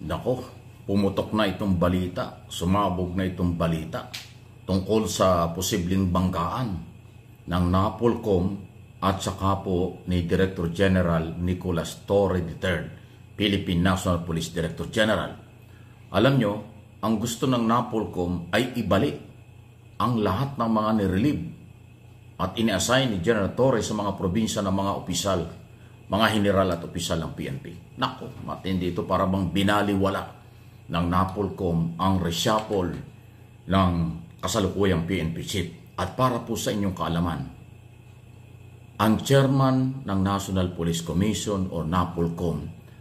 Nako, pumutok na itong balita, sumabog na itong balita tungkol sa posibleng banggaan ng NAPOLCOM at saka po ni Director General Nicolas Torre III, Philippine National Police Director General. Alam nyo, ang gusto ng NAPOLCOM ay ibalik ang lahat ng mga nirelieve at ini-assign ni General Torre sa mga probinsya ng mga opisyal, mga general at opisyal ng PNP. Nako, matindi ito, para bang binaliwala ng NAPOLCOM ang reshuffle ng kasalukuyang PNP chief. At para po sa inyong kaalaman, ang chairman ng National Police Commission o NAPOLCOM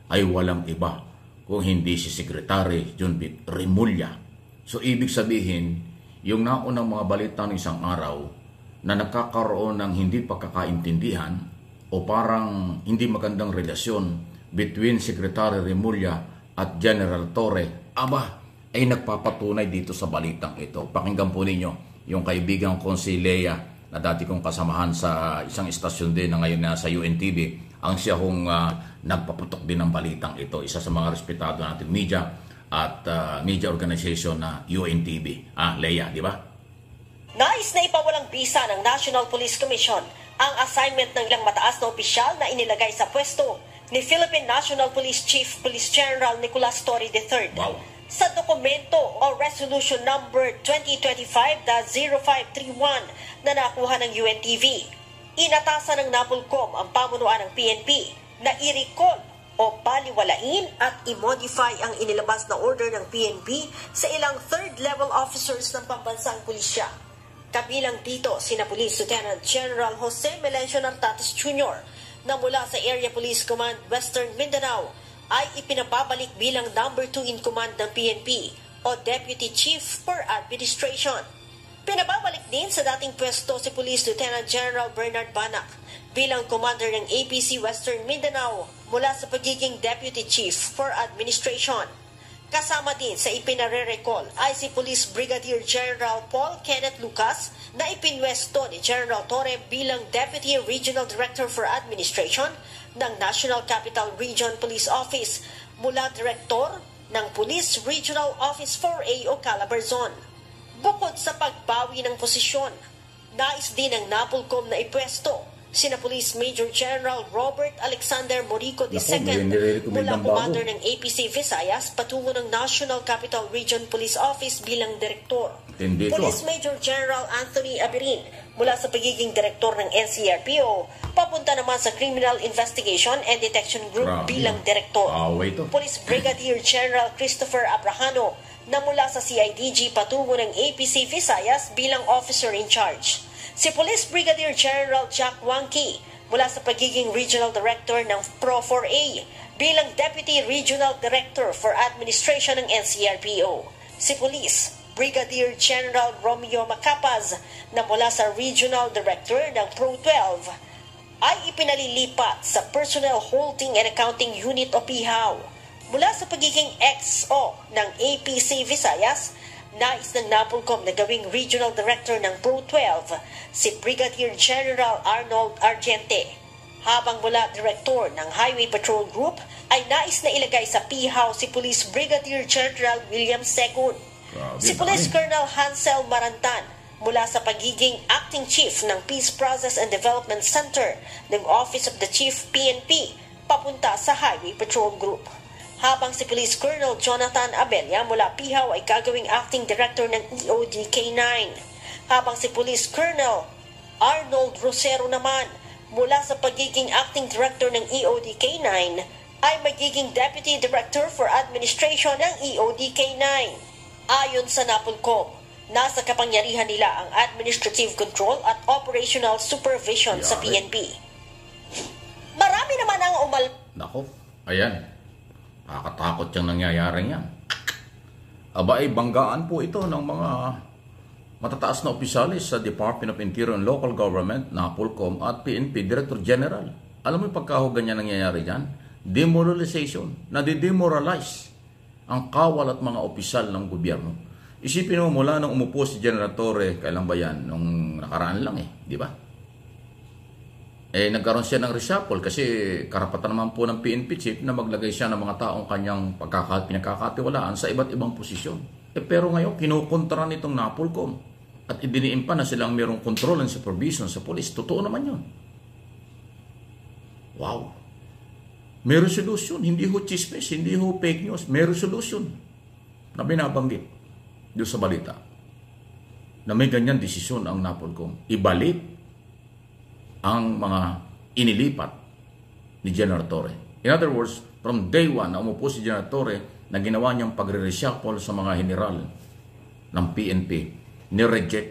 ay walang iba kung hindi si Secretary Junpit Remulla. So ibig sabihin, yung naunang mga balita ng isang araw na nagkakaroon ng hindi pagkakaintindihan o parang hindi magandang relasyon between Secretary Remulla at General Torre, ay nagpapatunay dito sa balitang ito. Pakinggan po ninyo yung kaibigan kong si Lea na dati kong kasamahan sa isang istasyon din na ngayon nasa UNTV. Ang siya hong nagpaputok din ng balitang ito. Isa sa mga respetado natin media at media organization na UNTV. Lea, di ba? Nais na ipawalang bisa ng National Police Commission ang assignment ng ilang mataas na opisyal na inilagay sa pwesto ni Philippine National Police Chief Police General Nicolas Torre III. Wow. Sa dokumento o Resolution Number 2025-0531 na nakuha ng UNTV, inatasan ng NAPOLCOM ang pamunuan ng PNP na i-recall o baliwalain at i-modify ang inilabas na order ng PNP sa ilang third-level officers ng pambansang pulisya. Kabilang dito sina Police Lieutenant General Jose Melencio Nartates Jr. na mula sa Area Police Command Western Mindanao ay ipinababalik bilang number 2 in command ng PNP o Deputy Chief for Administration. Pinababalik din sa dating pwesto si Police Lieutenant General Bernard Banac bilang commander ng APC Western Mindanao mula sa pagiging Deputy Chief for Administration. Kasama din sa ipinare-recall ay si Police Brigadier General Paul Kenneth Lucas na ipinwesto ni General Torre bilang Deputy Regional Director for Administration ng National Capital Region Police Office mula Direktor ng Police Regional Office 4A o Calabarzon. Bukod sa pagbawi ng posisyon, nais din ng NAPOLCOM na ipwesto sina Police Major General Robert Alexander Morico II mula commander ng APC Visayas patungo ng National Capital Region Police Office bilang direktor. Police Major General Anthony Abirin mula sa pagiging direktor ng NCRPO papunta naman sa Criminal Investigation and Detection Group bilang direktor. Police Brigadier General Christopher Abrahano na mula sa CIDG patungo ng APC Visayas bilang officer in charge. Si Police Brigadier General Jack Wangki mula sa pagiging Regional Director ng Pro-4A bilang Deputy Regional Director for Administration ng NCRPO. Si Police Brigadier General Romeo Macapaz na mula sa Regional Director ng Pro-12 ay ipinalilipat sa Personnel Holding and Accounting Unit o PHAU. Mula sa pagiging XO ng APC Visayas, nais ng NAPOLCOM na gawing Regional Director ng Pro-12 si Brigadier General Arnold Argente. Habang mula Director ng Highway Patrol Group ay nais na ilagay sa PHAU si Police Brigadier General William Segun. Si Police Colonel Hansel Marantan mula sa pagiging Acting Chief ng Peace Process and Development Center ng Office of the Chief PNP papunta sa Highway Patrol Group. Habang si Police Colonel Jonathan Abella mula PHAU ay gagawing Acting Director ng EOD-K9. Habang si Police Colonel Arnold Rosero naman mula sa pagiging Acting Director ng EOD-K9 ay magiging Deputy Director for Administration ng EOD-K9. Ayon sa NAPOLCOM, nasa kapangyarihan nila ang administrative control at operational supervision sa PNP. Marami naman ang Nako, ayan. Nakakatakot yung nangyayari yan. Banggaan po ito ng mga matataas na opisyalis sa Department of Interior and Local Government, NAPOLCOM at PNP Director General. Alam mo yung pagkahugan nangyayari dyan? Demoralization. Nadi-demoralize ang kawal at mga opisyal ng gobyerno. Isipin mo mula nung umupo si General Torre, kailan ba yan? Nung nakaraan lang di ba? Nagkaroon siya ng reshuffle kasi karapatan naman po ng PNP chief na maglagay siya ng mga taong kanyang pinagkakatiwalaan sa iba't ibang posisyon. Pero ngayon, kinukontra nitong NAPOLCOM at idiniin pa na silang mayroong control and supervision sa police. Totoo naman yun. Wow. May resolution. Hindi ho chismis, hindi ho fake news. May resolution na binabanggit doon sa balita na may ganyan desisyon ang NAPOLCOM. Ibalik ang mga inilipat ni General Torre. In other words, from day one na umupo si General Torre na ginawa niyang pagre-reshuffle sa mga general ng PNP, nireject,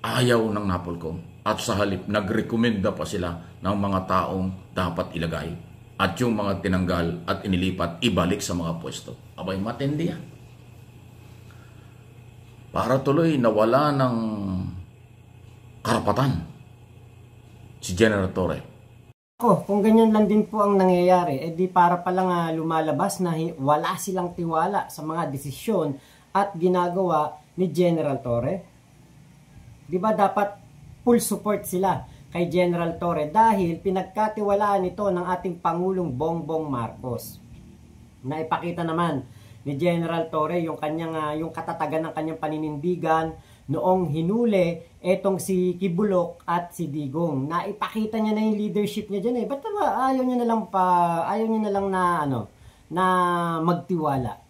ayaw ng NAPOLCOM. At sa halip, nagrekomenda pa sila ng mga taong dapat ilagay. At yung mga tinanggal at inilipat, ibalik sa mga pwesto. Abay, matindi yan. Para tuloy nawala ng karapatan si General Torre. Kung ganyan lang din po ang nangyayari, di para palang lumalabas na wala silang tiwala sa mga desisyon at ginagawa ni General Torre. Di ba dapat full support sila kay General Torre dahil pinagkatiwalaan ito ng ating Pangulong Bongbong Marcos. Naipakita naman ni General Torre yung kanyang yung katatagan ng kanyang paninindigan noong hinuli etong si Kibulok at si Digong. Naipakita niya na yung leadership niya diyan Ba't ba ayaw niya na lang na magtiwala?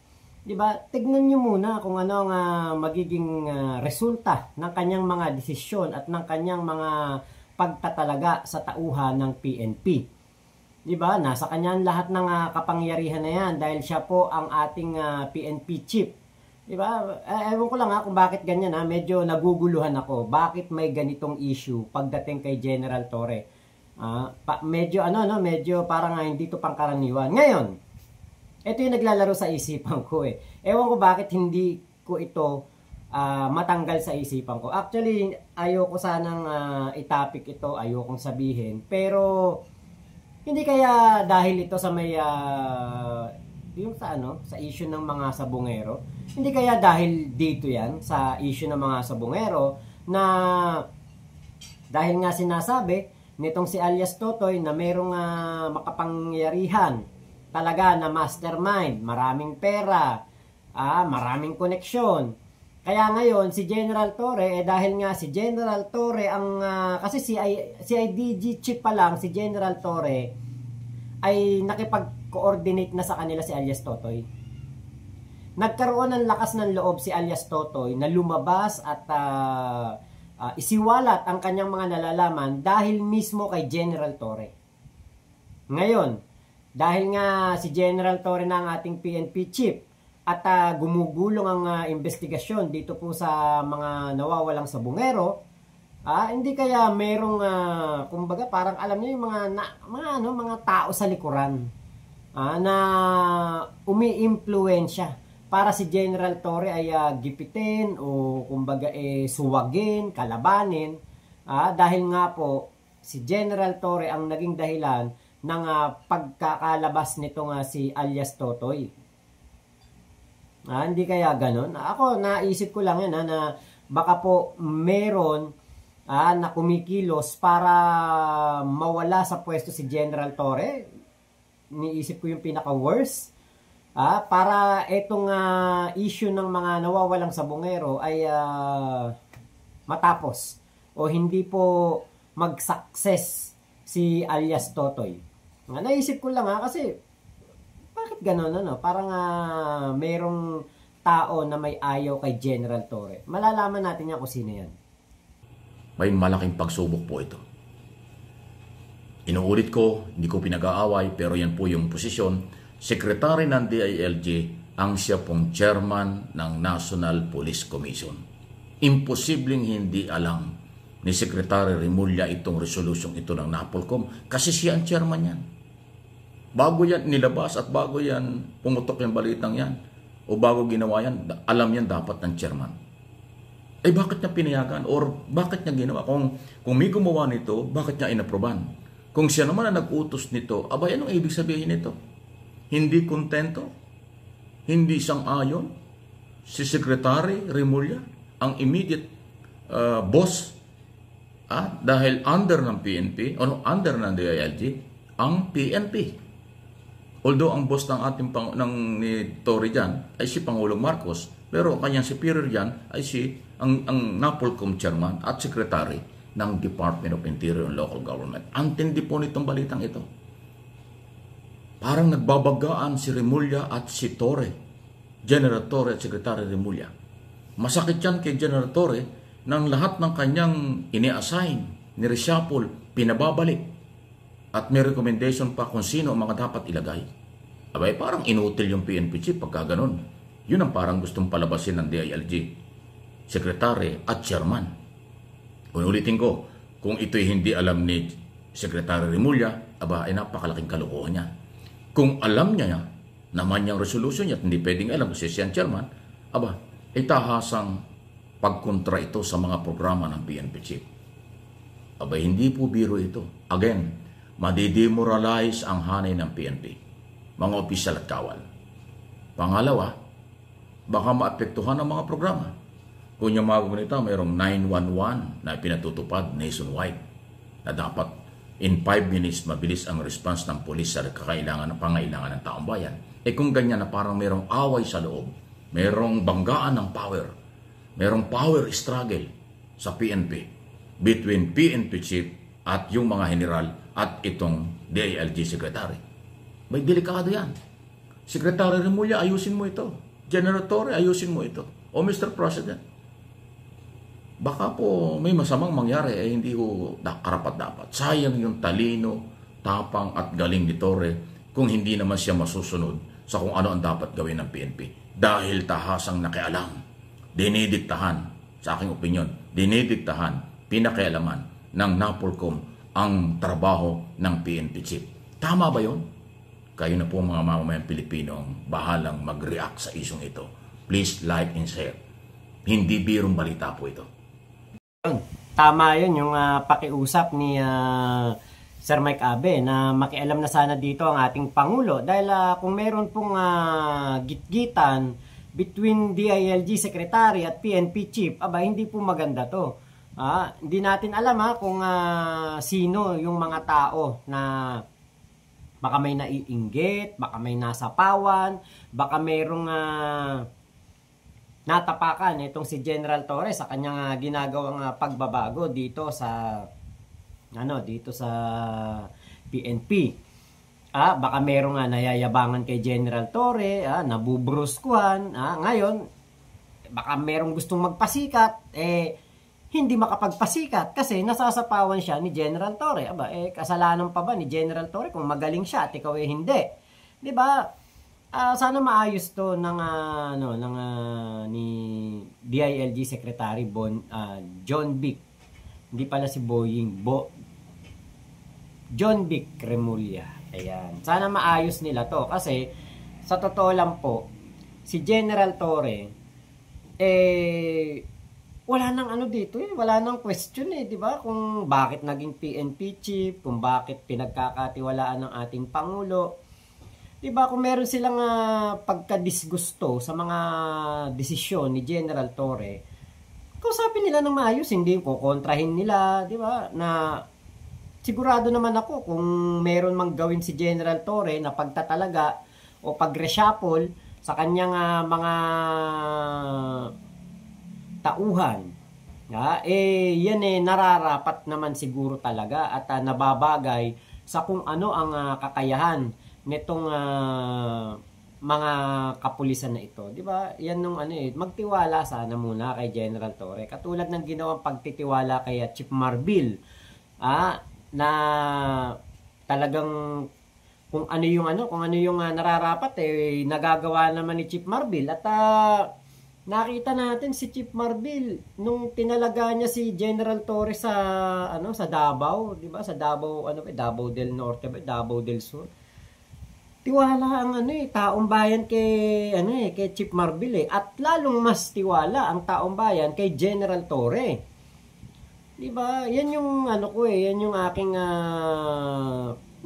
'Di ba? Tignan niyo muna kung ano ang magiging resulta ng kanyang mga desisyon at ng kanyang mga pagtatalaga sa tauhan ng PNP. 'Di ba? Nasa kanya lahat ng kapangyarihan na 'yan dahil siya po ang ating PNP chief. 'Di ba? Ewan ko lang kung bakit ganyan medyo naguguluhan ako. Bakit may ganitong issue pagdating kay General Torre? Medyo medyo parang hindi to pangkaraniwan. Ngayon, ito yung naglalaro sa isipan ko Ewan ko bakit hindi ko ito matanggal sa isipan ko. Actually, ayoko sanang itapik ito, ayokong sabihin. Pero hindi kaya dahil ito sa may yung sa issue ng mga sabungero. Hindi kaya dahil dito yan sa issue ng mga sabungero na dahil nga sinasabi nitong si alias Totoy na merong makapangyarihan talaga na mastermind, maraming pera, maraming koneksyon. Kaya ngayon si General Torre dahil nga si General Torre ang kasi si IDG chief pa lang si General Torre ay nakipag-coordinate na sa kanila si alias Totoy. Nagkaroon ng lakas ng loob si alias Totoy na lumabas at isiwalat ang kanyang mga nalalaman dahil mismo kay General Torre. Ngayon, dahil nga si General Torre na ang ating PNP chief at gumugulong ang investigasyon dito po sa mga nawawalang sabungero, hindi kaya merong kumbaga parang alam niyo yung mga tao sa likuran na umiimpluwensya para si General Torre ay gipitin o kumbaga suwagin, kalabanin dahil nga po si General Torre ang naging dahilan ng pagkakalabas nitong si alias Totoy. Hindi kaya ganon? Ako naisip ko lang yan na baka po meron na kumikilos para mawala sa pwesto si General Torre. Niisip ko yung pinaka-worst. Para itong issue ng mga nawawalang sabungero ay matapos o hindi po mag-success si alias Totoy. Naisip ko lang kasi bakit gano'n parang merong tao na may ayaw kay General Torre. Malalaman natin yan kung sino yan. May malaking pagsubok po ito. Inuulit ko, hindi ko pinag-aaway pero yan po yung posisyon. Secretary ng DILG ang siya pong chairman ng National Police Commission. Imposibleng hindi alam ni Secretary Remulla itong resolusyong ito ng NAPOLCOM kasi siya ang chairman yan. Bago yan nilabas at bago yan pumutok yung balitang yan o bago ginawa yan, alam yan dapat ng chairman. Bakit niya pinayagan or bakit niya ginawa? Kung may gumawa nito, bakit niya inaproban? Kung siya naman ang nag-utos nito, anong ibig sabihin nito? Hindi kontento? Hindi sang-ayon? Si Secretary Remulla, ang immediate boss At dahil under ng PNP, o under ng DILG, ang PNP. Although ang boss ng ating ni Tory dyan ay si Pangulong Marcos, pero ang kanyang superior dyan ay ang NAPOLCOM chairman at secretary ng Department of Interior and Local Government. Antindi po nitong balitang ito. Parang nagbabagaan si Remulla at si Torre, General Torre at Secretary Remulla. Masakit yan kay General Torre nang lahat ng kanyang ini-assign, ni-reshuffle, pinababalik. At may recommendation pa kung sino ang mga dapat ilagay. Abay, parang inutil yung PNP chief pagka ganun. Yun ang parang gustong palabasin ng DILG, Secretary at Chairman. Kung ulitin ko, kung ito'y hindi alam ni Secretary Remulla, aba, ay napakalaking kalokohan niya. Kung alam niya naman yung resolution niya at hindi pwedeng alam kasi siya ang chairman, aba, ay tahasang pagkontra ito sa mga programa ng PNP chief. Aba, hindi po biro ito. Again, madidemoralize ang hanay ng PNP, mga opisyal at kawal. Pangalawa, baka maapektuhan ang mga programa. Kung yung mga komunita, mayroong 911 na pinatutupad nationwide na dapat in 5 minutes mabilis ang response ng polis sa pangailangan ng taong bayan. Kung ganyan na parang mayroong away sa loob, mayroong banggaan ng power, mayroong power struggle sa PNP between PNP chief at yung mga general at itong DILG secretary. May delikado yan. Secretary Remulla, ayusin mo ito. General Torre, ayusin mo ito. O Mr. President, baka po may masamang mangyari hindi ko karapat-dapat. Sayang yung talino, tapang at galing ni Torre kung hindi naman siya masusunod sa kung ano ang dapat gawin ng PNP. Dahil tahasang nakialam, dinidiktahan, sa aking opinion, dinidiktahan, pinakialaman ng NAPOLCOM ang trabaho ng PNP chief. Tama ba yun? Kayo na po mga mamamayang Pilipino ang bahalang mag-react sa isyong ito. Please like and share. Hindi birong balita po ito. Tama yun yung pakiusap ni Sir Mike Abe na makialam na sana dito ang ating Pangulo dahil kung meron pong gitgitan between DILG Secretary at PNP Chief, aba hindi po maganda to. Hindi natin alam kung sino yung mga tao na baka may naiinggit, baka may nasapawan, baka mayroong natapakan itong si General Torres sa kanyang ginagawang pagbabago dito sa PNP. Baka merong nayayabangan kay General Torre, nabubruskuhan, ngayon baka merong gustong magpasikat, hindi makapagpasikat kasi nasasapawan siya ni General Torre. Kasalanan pa ba ni General Torre kung magaling siya at ikaw hindi? 'Di ba? Sana maayos to ni DILG Secretary John Vic. Hindi pala si Boying, John Vic Remulla. Ayan. Sana maayos nila to kasi sa totoo lang po si General Torre wala nang dito wala nang question 'di ba? Kung bakit naging PNP chief, kung bakit pinagkakatiwalaan ng ating pangulo. 'Di ba kung meron silang pagkadisgusto sa mga desisyon ni General Torre, kausapin nila ng maayos, hindi ko kontrahin nila, 'di ba? Na sigurado naman ako kung meron mang gawin si General Torre na pagtatalaga o pag-reshuffle sa kanyang mga tauhan, yan nararapat naman siguro talaga at nababagay sa kung ano ang kakayahan nitong mga kapulisan na ito, 'di ba? Yan nung magtiwala sana muna kay General Torre. Katulad ng ginawang pagtitiwala kay Chief Marbil, na talagang kung ano yung nararapat nagagawa naman ni Chief Marbil at nakita natin si Chief Marbil nung tinalaga niya si General Torre sa sa Davao, 'di ba? Sa Davao Davao del Norte, Davao del Sur. Tiwala ang taong bayan kay kay Chief Marbil at lalong mas tiwala ang taong bayan kay General Torre. 'Di ba? Yan yung yan yung aking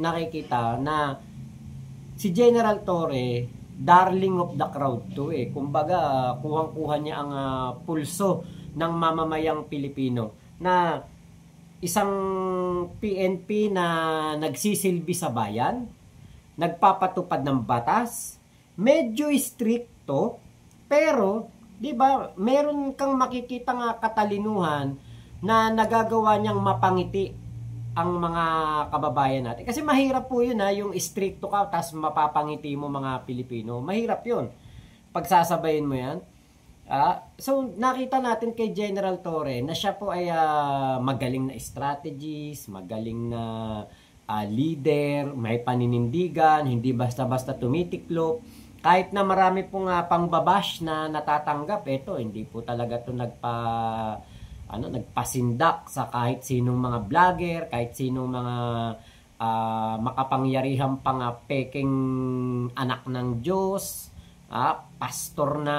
nakikita na si General Torre darling of the crowd to kumbaga kuhang-kuha niya ang pulso ng mamamayang Pilipino na isang PNP na nagsisilbi sa bayan, nagpapatupad ng batas, medyo stricto, pero, di ba, meron kang makikita nga katalinuhan na nagagawa niyang mapangiti ang mga kababayan natin. Kasi mahirap po yun yung stricto ka, tapos mapapangiti mo mga Pilipino. Mahirap yun. Pagsasabayin mo yan. So, nakita natin kay General Torre na siya po ay magaling na strategies, magaling na leader, may paninindigan, hindi basta-basta tumitiklop. Kahit na marami pong pangbabash na natatanggap, ito, hindi po talaga ito nagpasindak sa kahit sinong mga vlogger, kahit sinong mga makapangyarihang peking anak ng Diyos, pastor na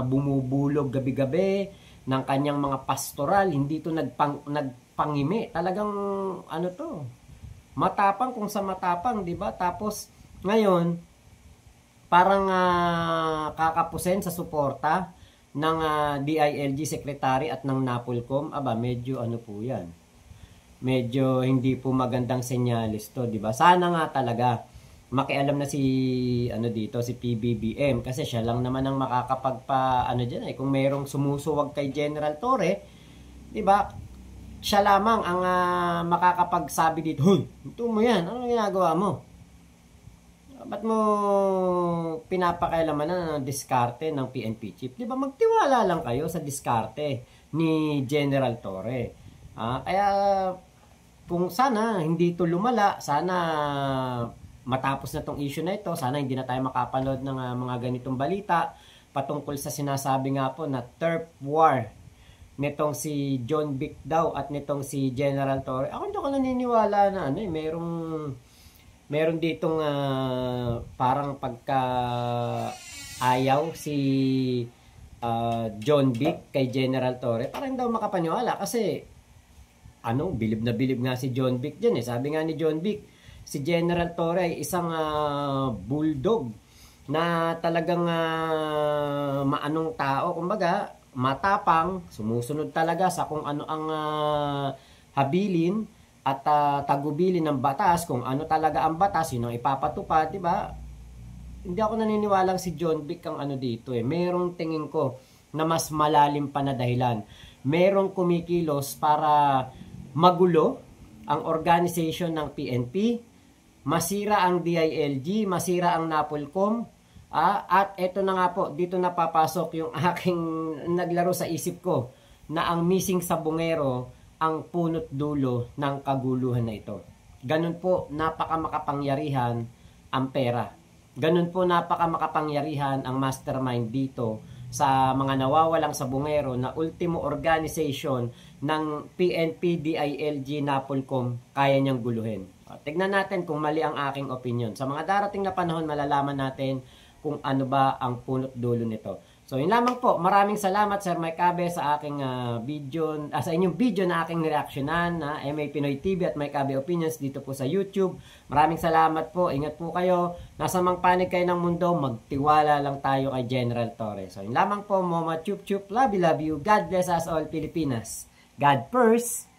bumubulog gabi-gabi ng kanyang mga pastoral, hindi ito nagpangimi. Talagang matapang kung sa matapang, di ba? Tapos ngayon parang kakapusin sa suporta ng DILG Secretary at ng NAPOLCOM. Medyo po yan. Medyo hindi po magandang senyales to, di ba? Sana nga talaga makialam na si si PBBM, kasi siya lang naman ang makakapagpa diyan kung merong sumusuwag kay General Torre, di ba? Siya lamang ang makakapagsabi dito, "Hoy, ito mo yan. Ano ginagawa mo? Ba't mo pinapakailaman na ng diskarte ng PNP chief?" Di ba? Magtiwala lang kayo sa diskarte ni General Torre. Kaya kung sana hindi ito lumala, sana matapos na tong issue na ito, sana hindi na tayo makapanood ng mga ganitong balita patungkol sa sinasabi nga po na turf war nitong si John Vic daw at nitong si General Torre. Ako hindi ko naniniwala na meron ditong parang pagka ayaw si John Vic kay General Torre. Parang daw makapaniwala kasi bilib na bilib nga si John Vic dyan Sabi nga ni John Vic, si General Torre ay isang bulldog na talagang maanong tao. Kumbaga, matapang, sumusunod talaga sa kung ano ang habilin at tagubilin ng batas, kung ano talaga ang batas, yun ang ipapatupad, di ba? Hindi ako naniniwalang si John Vic ang dito Merong tingin ko na mas malalim pa na dahilan. Merong kumikilos para magulo ang organization ng PNP, masira ang DILG, masira ang NAPOLCOM, at eto na nga po, dito na papasok yung aking naglaro sa isip ko na ang missing sabungero ang punot dulo ng kaguluhan na ito. Ganun po napakamakapangyarihan ang pera. Ganun po napakamakapangyarihan ang mastermind dito sa mga nawawalang sabungero na ultimo organization ng PNP, DILG, NAPOLCOM kaya niyang guluhin. Tignan natin kung mali ang aking opinion. Sa mga darating na panahon, malalaman natin kung ano ba ang punot dulo nito. So, yun lamang po. Maraming salamat, Sir Mike Abe, sa aking video, sa inyong video na aking reaksyonan na MA Pinoy TV at Mike Abe Opinions dito po sa YouTube. Maraming salamat po. Ingat po kayo. Nasa mang panig kayo ng mundo, magtiwala lang tayo kay General Torre. So, yun lamang po, Mama Chup Chup. Love you, love you. God bless us all, Pilipinas. God first.